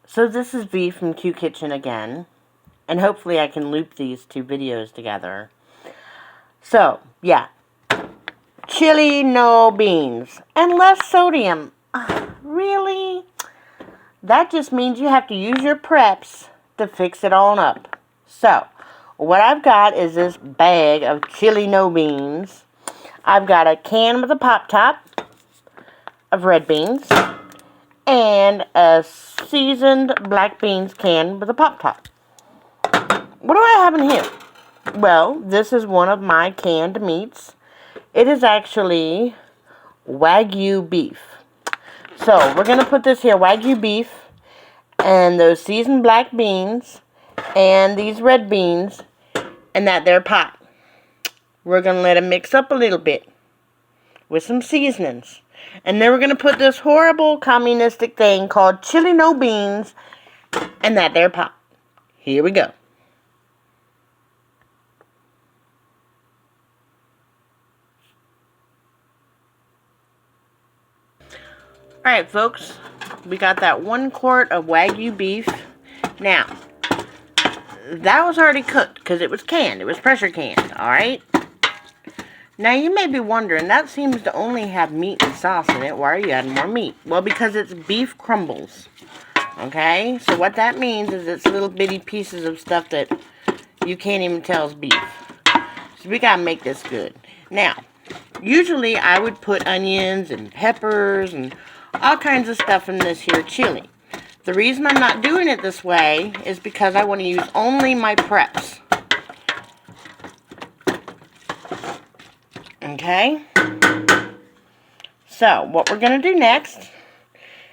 So this is V from Q Kitchen again, and hopefully I can loop these two videos together. So, yeah, chili no beans, and less sodium. Really? That just means you have to use your preps to fix it on up. So, what I've got is this bag of chili no beans. I've got a can with a pop top of red beans, and a seasoned black beans can with a pop top. What do I have in here? Well, this is one of my canned meats. It is actually Wagyu beef. So, we're going to put this here, Wagyu beef, and those seasoned black beans, and these red beans, and that there pot. We're going to let them mix up a little bit with some seasonings. And then we're going to put this horrible communistic thing called chili no beans and that there pot. Here we go. Alright folks, we got that 1 quart of Wagyu beef. Now, that was already cooked because it was canned. It was pressure canned, alright? Now you may be wondering, that seems to only have meat and sauce in it. Why are you adding more meat? Well, because it's beef crumbles. Okay? So what that means is it's little bitty pieces of stuff that you can't even tell is beef. So we gotta make this good. Now, usually I would put onions and peppers and all kinds of stuff in this here chili. The reason I'm not doing it this way is because I want to use only my preps. Okay? So, what we're going to do next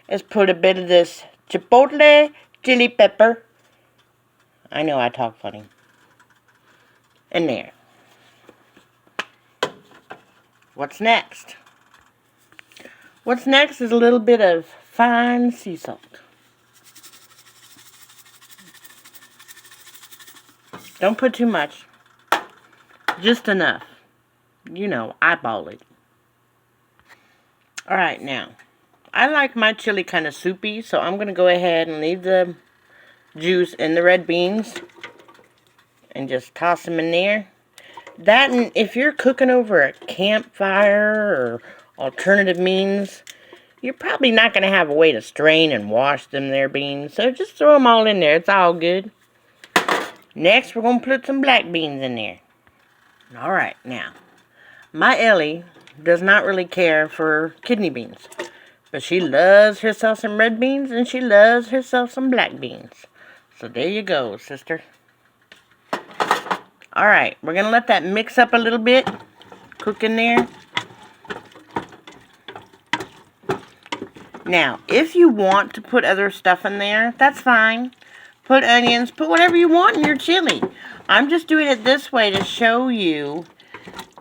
is put a bit of this chipotle chili pepper. I know I talk funny. In there. What's next? What's next is a little bit of fine sea salt. Don't put too much. Just enough. You know, eyeball it. Alright, now, I like my chili kind of soupy, so I'm going to go ahead and leave the juice in the red beans and just toss them in there. That, and if you're cooking over a campfire or alternative means, you're probably not going to have a way to strain and wash them there beans, so just throw them all in there. It's all good. Next, we're going to put some black beans in there. Alright, now, my Ellie does not really care for kidney beans, but she loves herself some red beans and she loves herself some black beans. So there you go, sister. Alright, we're going to let that mix up a little bit, cook in there. Now, if you want to put other stuff in there, that's fine. Put onions, put whatever you want in your chili. I'm just doing it this way to show you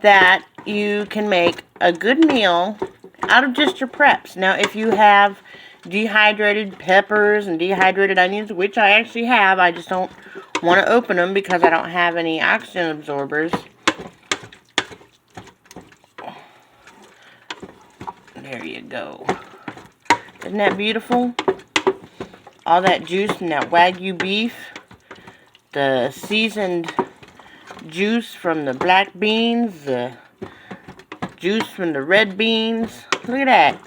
that you can make a good meal out of just your preps. Now, if you have dehydrated peppers and dehydrated onions, which I actually have, I just don't want to open them because I don't have any oxygen absorbers. There you go. Isn't that beautiful? All that juice from that Wagyu beef, the seasoned juice from the black beans, the juice from the red beans. Look at that.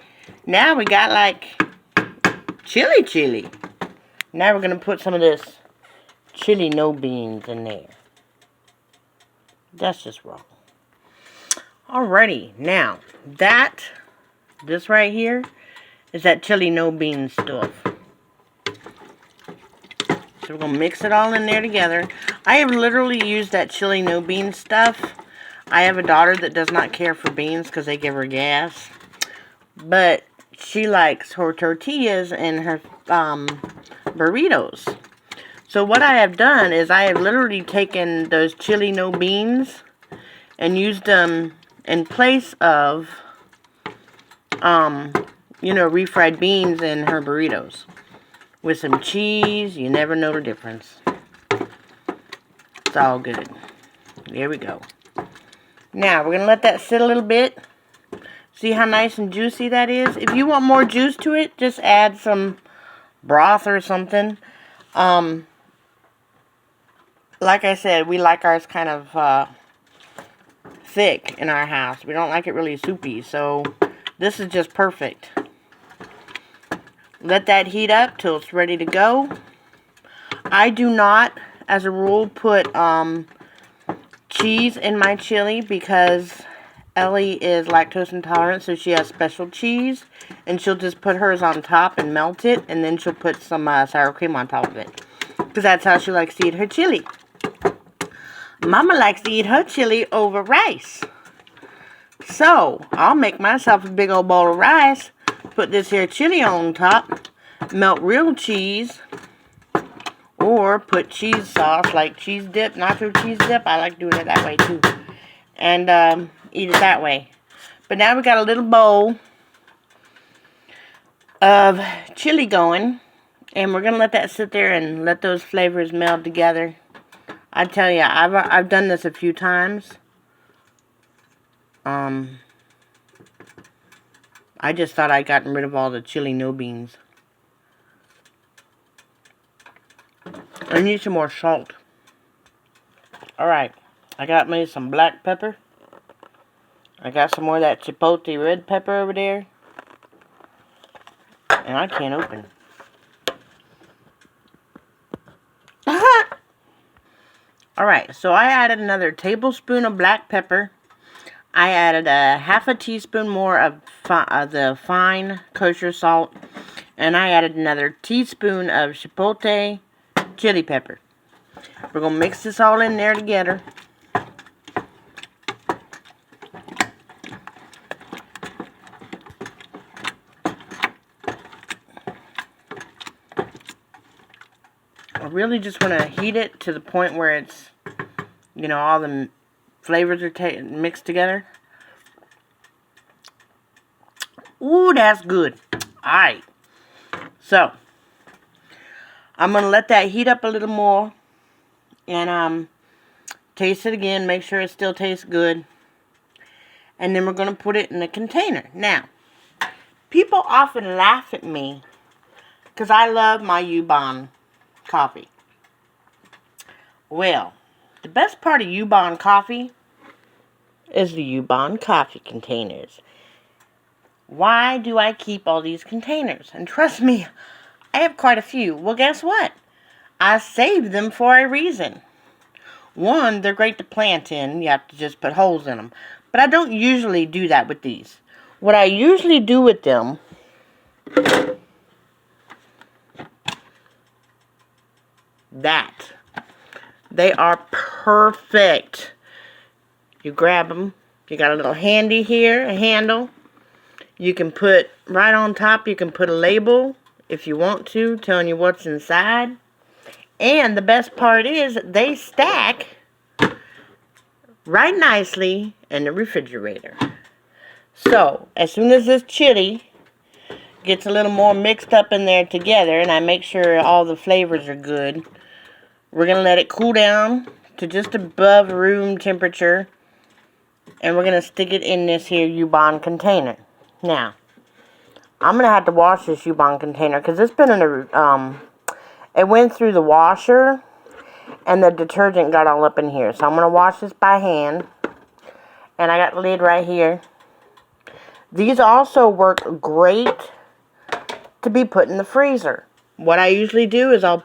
Now we got like chili. Now we're going to put some of this chili no beans in there. That's just wrong. Alrighty, now this right here is that chili no bean stuff. So we're going to mix it all in there together. I have literally used that chili no bean stuff. I have a daughter that does not care for beans because they give her gas. But she likes her tortillas and her burritos. So what I have done is I have literally taken those chili no beans and used them in place of, refried beans in her burritos. With some cheese, you never know the difference. It's all good. There we go. Now, we're going to let that sit a little bit. See how nice and juicy that is? If you want more juice to it, just add some broth or something. Like I said, we like ours kind of thick in our house. We don't like it really soupy, so this is just perfect. Let that heat up till it's ready to go. I do not, as a rule, put cheese in my chili because Ellie is lactose intolerant, so she has special cheese, and she'll just put hers on top and melt it, and then she'll put some sour cream on top of it, because that's how she likes to eat her chili. Mama likes to eat her chili over rice. So, I'll make myself a big old bowl of rice, put this here chili on top, melt real cheese, or put cheese sauce like cheese dip, nacho cheese dip. I like doing it that way too. And eat it that way. But now we got a little bowl of chili going, and we're going to let that sit there and let those flavors meld together. I tell you, I've done this a few times. I just thought I'd gotten rid of all the chili no beans. I need some more salt. Alright, I got me some black pepper. I got some more of that chipotle red pepper over there. And I can't open. Alright, so I added another tablespoon of black pepper. I added a half a teaspoon more of the fine kosher salt. And I added another teaspoon of chipotle chili pepper. We're going to mix this all in there together. I really just want to heat it to the point where it's, you know, all the flavors are mixed together. Ooh, that's good. Alright. So, I'm going to let that heat up a little more. And taste it again. Make sure it still tastes good. And then we're going to put it in a container. Now, people often laugh at me because I love my Ubon coffee. Well, the best part of Ubon coffee is the Ubon coffee containers. Why do I keep all these containers? And trust me, I have quite a few. Well, guess what? I saved them for a reason. One, they're great to plant in. You have to just put holes in them. But I don't usually do that with these. What I usually do with them they are perfect. You grab them. You got a little handy here, a handle. You can put right on top, you can put a label if you want to, telling you what's inside. And the best part is they stack right nicely in the refrigerator. So, as soon as this chili gets a little more mixed up in there together, and I make sure all the flavors are good, we're going to let it cool down to just above room temperature, and we're going to stick it in this here Ubon container. Now, I'm going to have to wash this Ubon container because it's been in a, it went through the washer and the detergent got all up in here. So I'm going to wash this by hand. And I got the lid right here. These also work great to be put in the freezer. What I usually do is I'll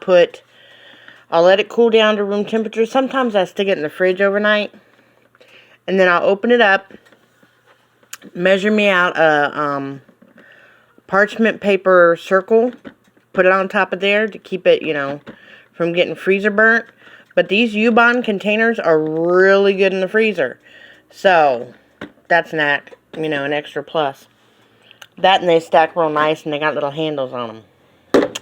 let it cool down to room temperature. Sometimes I stick it in the fridge overnight. And then I'll open it up. Measure me out a parchment paper circle. Put it on top of there to keep it, you know, from getting freezer burnt. But these Ubon containers are really good in the freezer. So, that's an extra plus. That and they stack real nice and they got little handles on them.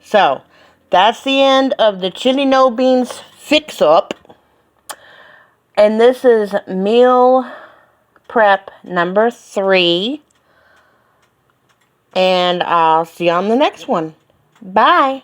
So, that's the end of the chili no beans fix-up. And this is meal prep number 3. And I'll see you on the next one. Bye.